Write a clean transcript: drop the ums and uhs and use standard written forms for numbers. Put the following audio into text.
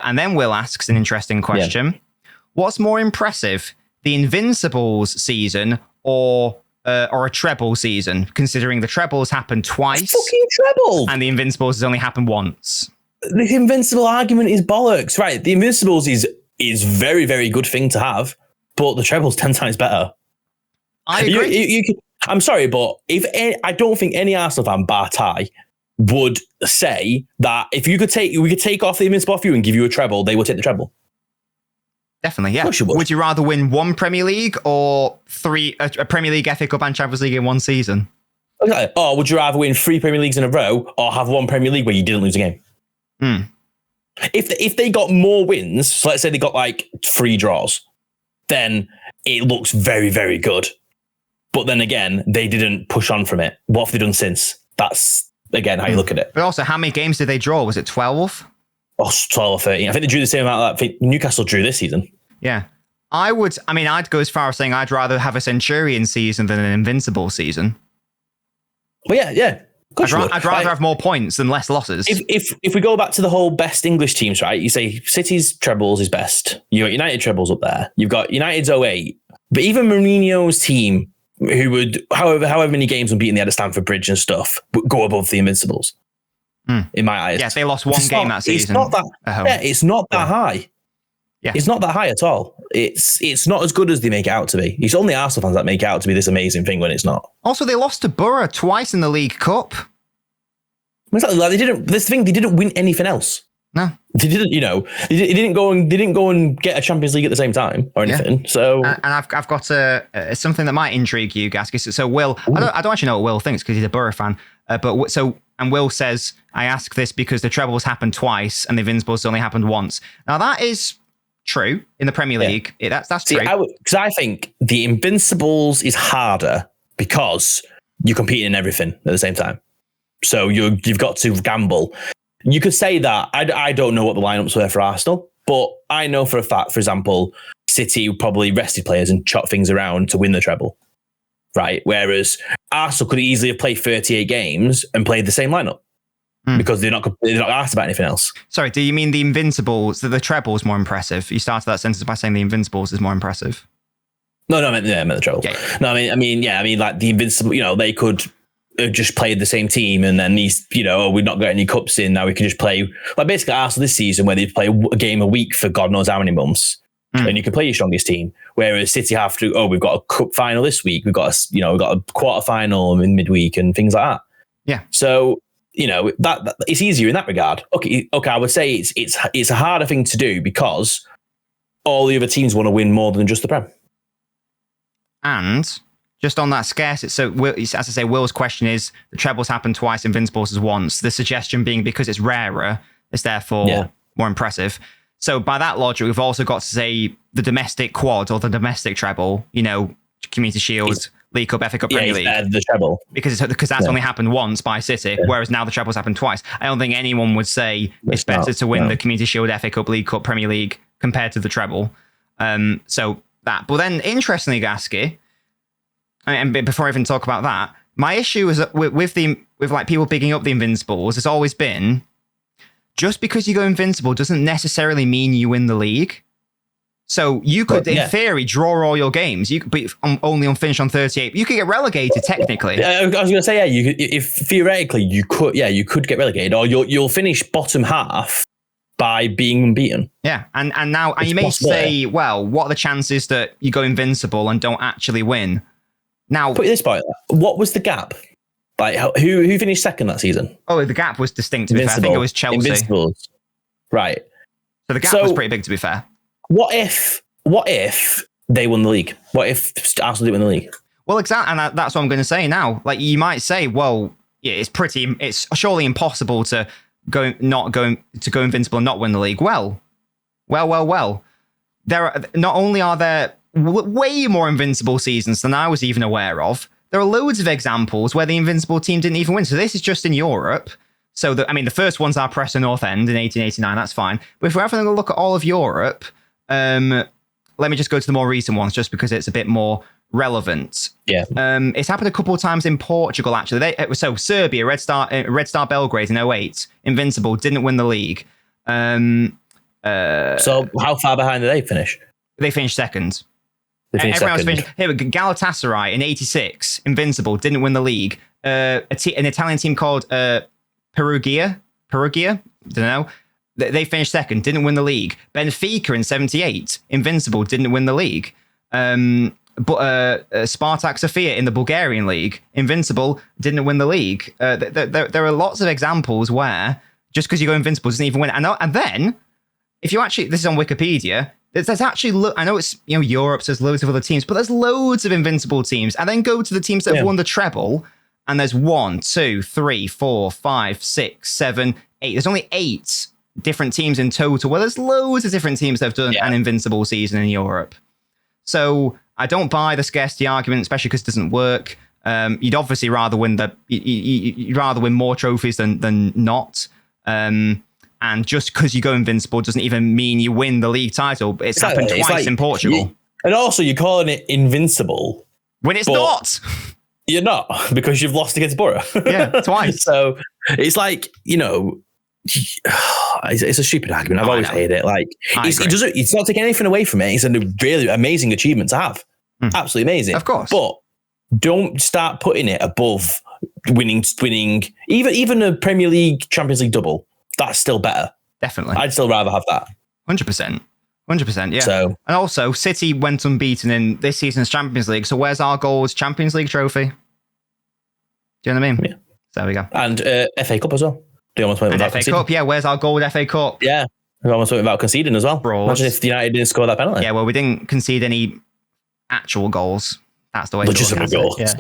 And then Will asks an interesting question. Yeah. What's more impressive, the Invincibles season or a treble season, considering the trebles happened twice? Fucking treble! And the Invincibles has only happened once. The Invincible argument is bollocks. Right, the Invincibles is very, very good thing to have, but the treble's 10 times better. I agree. I'm sorry, but I don't think any Arsenal fan, bar Ty, would say that if we could take off the Invincible off you and give you a treble, they would take the treble. Definitely, yeah. Would you rather win one Premier League or a Premier League, FA Cup and Champions League in one season? Okay. Or would you rather win 3 Premier Leagues in a row or have one Premier League where you didn't lose a game? If they got more wins, so let's say they got like 3 draws, then it looks very, very good. But then again, they didn't push on from it. What have they done since? That's, again, how you look at it. But also, how many games did they draw? Was it 12? Oh, 12 or 13. I think they drew the same amount. I think Newcastle drew this season. Yeah. I'd go as far as saying I'd rather have a Centurion season than an Invincible season. Well, yeah. I'd rather have more points than less losses. If we go back to the whole best English teams, right? You say City's trebles is best. You got United trebles up there. You've got United's 08. But even Mourinho's team, who would, however many games unbeaten they had at Stamford Bridge and stuff, would go above the Invincibles. In my eyes. Yes, they lost one game that season. It's not that high. Yeah. It's not that high at all. It's not as good as they make it out to be. It's only Arsenal fans that make it out to be this amazing thing when it's not. Also, they lost to Borough twice in the League Cup. Exactly. Like they didn't win anything else. No. They didn't, they didn't go and get a Champions League at the same time or anything. Yeah. So, and I've got something that might intrigue you, Gasky. So Will, I don't actually know what Will thinks because he's a Borough fan. And Will says, I ask this because the trebles happened twice and the Invincibles only happened once. Now that is true in the Premier League. Yeah. That's true. Because I think the Invincibles is harder because you're competing in everything at the same time. So you've got to gamble. You could say that. I don't know what the lineups were for Arsenal, but I know for a fact, for example, City probably rested players and chopped things around to win the treble. Right. Whereas Arsenal could easily have played 38 games and played the same lineup because they're not asked about anything else. Sorry, do you mean the Invincibles, the treble is more impressive? You started that sentence by saying the Invincibles is more impressive. No, I meant the treble. Okay. No, I mean, like the Invincible, they could have just played the same team and then these, we've not got any cups in. Now we can just play like basically Arsenal this season where they play a game a week for God knows how many months. And you can play your strongest team. Whereas City have to, we've got a cup final this week. We've got a quarter final in midweek and things like that. Yeah. So, that it's easier in that regard. Okay. I would say it's a harder thing to do because all the other teams want to win more than just the Prem. And just on that scarcity, so as I say, Will's question is the trebles happened twice, Invincibles is once. The suggestion being because it's rarer, it's therefore more impressive. So by that logic, we've also got to say the domestic quad or the domestic treble, Community Shield, League Cup, FA Cup, Premier League. The treble. Because that's only happened once by City, whereas now the treble's happened twice. I don't think anyone would say it's better to win the Community Shield, FA Cup, League Cup, Premier League compared to the treble. So that. But then, interestingly, Gasky, and before I even talk about that, my issue is that with like people picking up the Invincibles, it's always been just because you go Invincible doesn't necessarily mean you win the league. So you could, in theory, draw all your games. You could be only finish on 38. You could get relegated technically. I was going to say, you could, if theoretically you could get relegated, or you'll finish bottom half by being unbeaten. Yeah, and now you may say, well, what are the chances that you go Invincible and don't actually win? Now, put it this way, what was the gap? Like who finished second that season? Oh, the gap was distinct. To be fair, I think it was Chelsea. Invincibles, right? So the gap was pretty big. To be fair, what if they won the league? What if Arsenal didn't win the league? Well, exactly, and that's what I'm going to say now. Like you might say, well, yeah, it's surely impossible to go Invincible and not win the league. Well. Not only are there way more Invincible seasons than I was even aware of. There are loads of examples where the Invincible team didn't even win. So this is just in Europe. So, the first one's our Preston North End in 1889. That's fine. But if we're having a look at all of Europe, let me just go to the more recent ones just because it's a bit more relevant. Yeah. It's happened a couple of times in Portugal, actually. So Serbia, Red Star Belgrade in 08. Invincible, didn't win the league. So how far behind did they finish? They finished second. They finished Everyone second. else finished. Here, Galatasaray in '86, Invincible, didn't win the league. An Italian team called Perugia, don't know. They finished second, didn't win the league. Benfica in '78, Invincible, didn't win the league. But Spartak Sofia in the Bulgarian league, Invincible, didn't win the league. There are lots of examples where just because you go Invincible doesn't even win. And then, if you actually, this is on Wikipedia, there's actually, I know it's, Europe, so there's loads of other teams, but there's loads of Invincible teams. And then go to the teams that have won the treble, and there's 1, 2, 3, 4, 5, 6, 7, 8. There's only 8 different teams in total. Well, there's loads of different teams that have done an Invincible season in Europe. So I don't buy the scarcity argument, especially because it doesn't work. You'd obviously rather win you'd rather win more trophies than not. And just because you go Invincible doesn't even mean you win the league title. It's happened twice in Portugal. And also, you're calling it Invincible when it's not. You're not, because you've lost against Borough. Yeah, twice. So it's like, it's a stupid argument. I've always hated it. Like, it's not taking anything away from it. It's a really amazing achievement to have. Absolutely amazing. Of course. But don't start putting it above winning even a Premier League, Champions League double. That's still better. Definitely. I'd still rather have that. 100%. 100%, yeah. So, and also, City went unbeaten in this season's Champions League. So where's our goals Champions League trophy? Do you know what I mean? Yeah. So there we go. And FA Cup as well. They almost went without conceding. Cup, yeah. Where's our gold FA Cup? Yeah. They almost went without conceding as well. Brawls. Imagine if United didn't score that penalty. Yeah, well, we didn't concede any actual goals. That's the way. Logistical goals. Yeah.